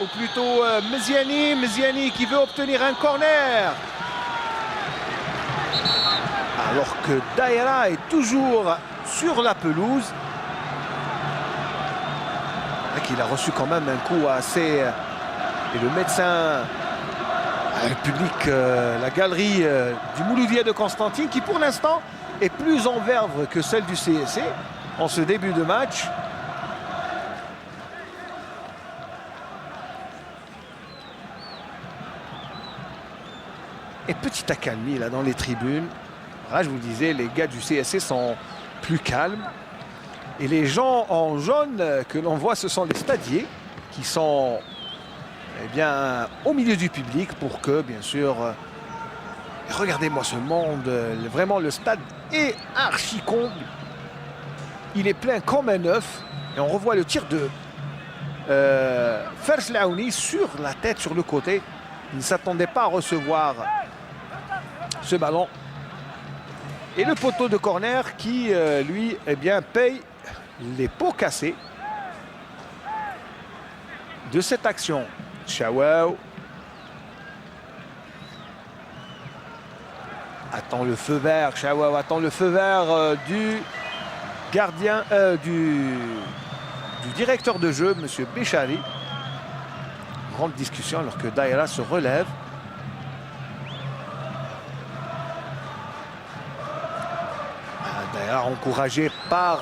Ou plutôt Meziani qui veut obtenir un corner. Alors que Daïra est toujours sur la pelouse. Il a reçu quand même un coup assez... Et le médecin, le public, la galerie du Mouloudia de Constantine, qui pour l'instant est plus en verve que celle du CSC en ce début de match. Et petite accalmie là dans les tribunes. Là, je vous le disais, les gars du CSC sont plus calmes. Et les gens en jaune que l'on voit, ce sont les stadiers qui sont bien au milieu du public pour que, bien sûr, regardez-moi ce monde, vraiment le stade est archi comble. Il est plein comme un œuf. Et on revoit le tir de Fers Laouni sur la tête, sur le côté. Il ne s'attendait pas à recevoir ce ballon. Et le poteau de corner qui, lui, eh bien, paye les pots cassés de cette action. Chawao attend le feu vert. Chawao attend le feu vert du gardien, du directeur de jeu, M. Béchari. Grande discussion alors que Daïra se relève. Daïra encouragé par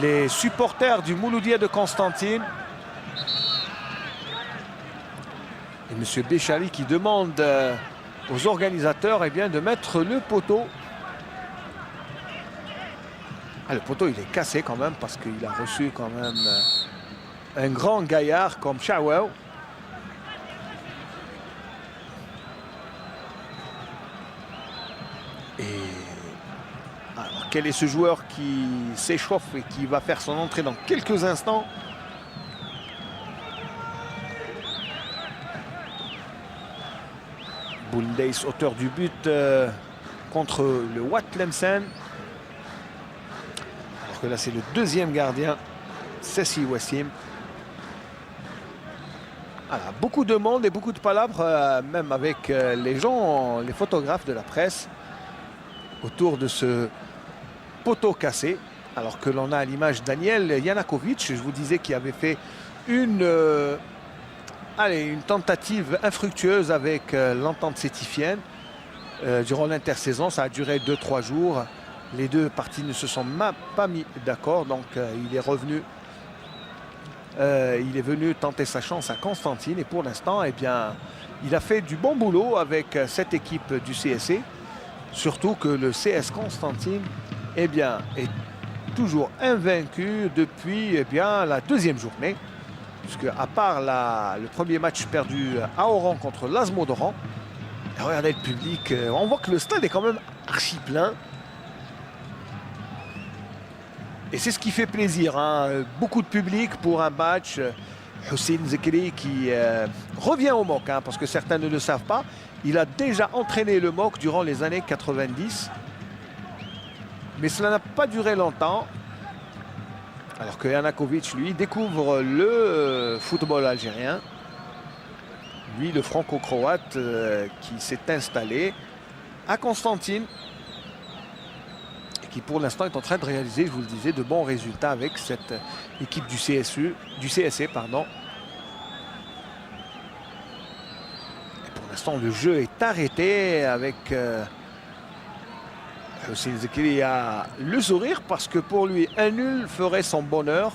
les supporters du Mouloudia de Constantine. Et M. Béchali qui demande aux organisateurs de mettre le poteau. Le poteau il est cassé quand même parce qu'il a reçu quand même un grand gaillard comme Chawao. Et alors, quel est ce joueur qui s'échauffe et qui va faire son entrée dans quelques instants? Bouldays, auteur du but contre le Wat Tlemcen. Alors que là, c'est le deuxième gardien, Sessi Wassim. Voilà, beaucoup de monde et beaucoup de palabres, même avec les gens, les photographes de la presse, autour de ce poteau cassé. Alors que l'on a à l'image Daniel Janakovic, je vous disais qu'il avait fait une tentative infructueuse avec l'entente sétifienne durant l'intersaison. Ça a duré 2-3 jours. Les deux parties ne se sont pas mis d'accord. Donc il est revenu. Il est venu tenter sa chance à Constantine. Et pour l'instant, il a fait du bon boulot avec cette équipe du CSC. Surtout que le CS Constantine est toujours invaincu depuis la deuxième journée. Puisque à part le premier match perdu à Oran contre l'Azmo d'Oran, regardez le public, on voit que le stade est quand même archi plein. Et c'est ce qui fait plaisir, hein. Beaucoup de public pour un match. Hussein Zekri qui revient au MOC, parce que certains ne le savent pas. Il a déjà entraîné le MOC durant les années 90. Mais cela n'a pas duré longtemps. Alors que Janakovic, lui, découvre le football algérien. Lui, le franco-croate qui s'est installé à Constantine. Et qui, pour l'instant, est en train de réaliser, je vous le disais, de bons résultats avec cette équipe du CSC, pardon. Et pour l'instant, le jeu est arrêté avec... Hussein Zekri a le sourire parce que pour lui, un nul ferait son bonheur.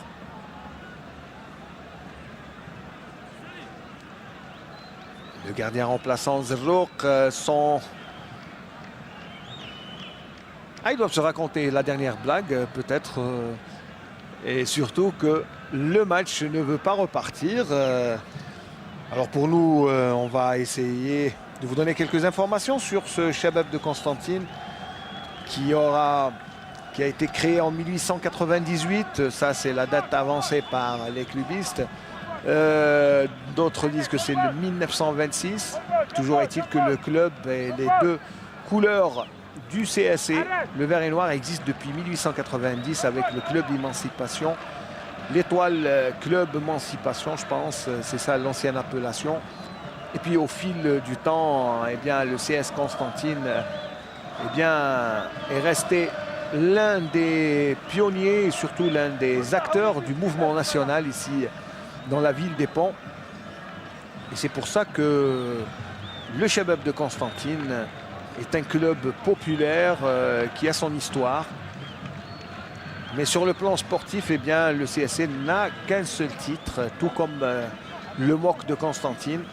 Le gardien remplaçant Zerrouk sont... ils doivent se raconter la dernière blague, peut-être. Et surtout que le match ne veut pas repartir. Alors pour nous, on va essayer de vous donner quelques informations sur ce Chabab de Constantine. Qui a été créé en 1898. Ça, c'est la date avancée par les clubistes. D'autres disent que c'est le 1926. Toujours est-il que le club et les deux couleurs du CSC, le vert et noir, existent depuis 1890 avec le club d'émancipation l'Étoile Club Émancipation, je pense, c'est ça l'ancienne appellation. Et puis au fil du temps, eh bien, le CS Constantine eh bien, est resté l'un des pionniers et surtout l'un des acteurs du mouvement national ici dans la ville des Ponts. Et c'est pour ça que le Chabab de Constantine est un club populaire qui a son histoire. Mais sur le plan sportif, eh bien, le CSC n'a qu'un seul titre, tout comme le MOC de Constantine.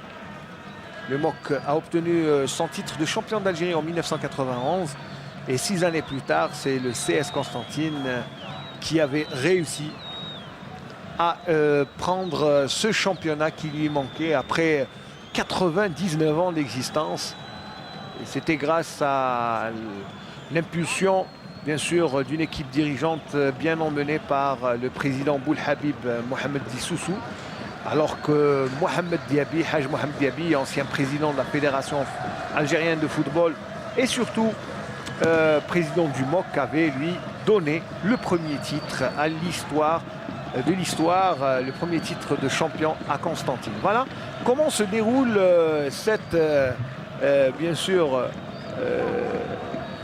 Le MOC a obtenu son titre de champion d'Algérie en 1991. Et 6 années plus tard, c'est le CS Constantine qui avait réussi à prendre ce championnat qui lui manquait après 99 ans d'existence. Et c'était grâce à l'impulsion, bien sûr, d'une équipe dirigeante bien emmenée par le président Boulhabib Mohamed Dissoussou. Alors que Mohamed Diaby, Haj Mohamed Diaby, ancien président de la Fédération algérienne de football et surtout président du MOC, avait lui donné le premier titre à l'histoire le premier titre de champion à Constantine. Voilà comment se déroule cette, bien sûr,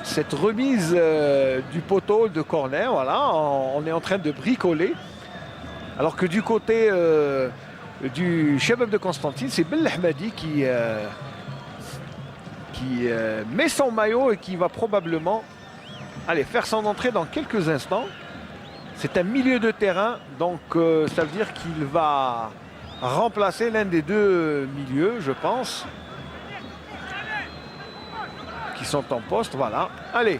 cette remise du poteau de corner. Voilà, on est en train de bricoler. Alors que du côté du Chabab de Constantine, c'est Belhamadi qui met son maillot et qui va probablement faire son entrée dans quelques instants. C'est un milieu de terrain, donc ça veut dire qu'il va remplacer l'un des deux milieux, je pense, qui sont en poste. Voilà. Allez,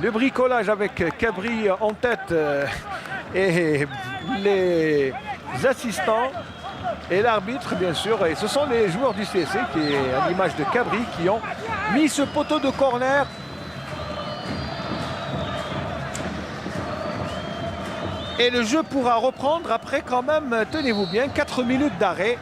le bricolage avec Cabri en tête et les assistants et l'arbitre, bien sûr. Et ce sont les joueurs du CSC, qui est à l'image de Cabri, qui ont mis ce poteau de corner. Et le jeu pourra reprendre après quand même, tenez-vous bien, 4 minutes d'arrêt.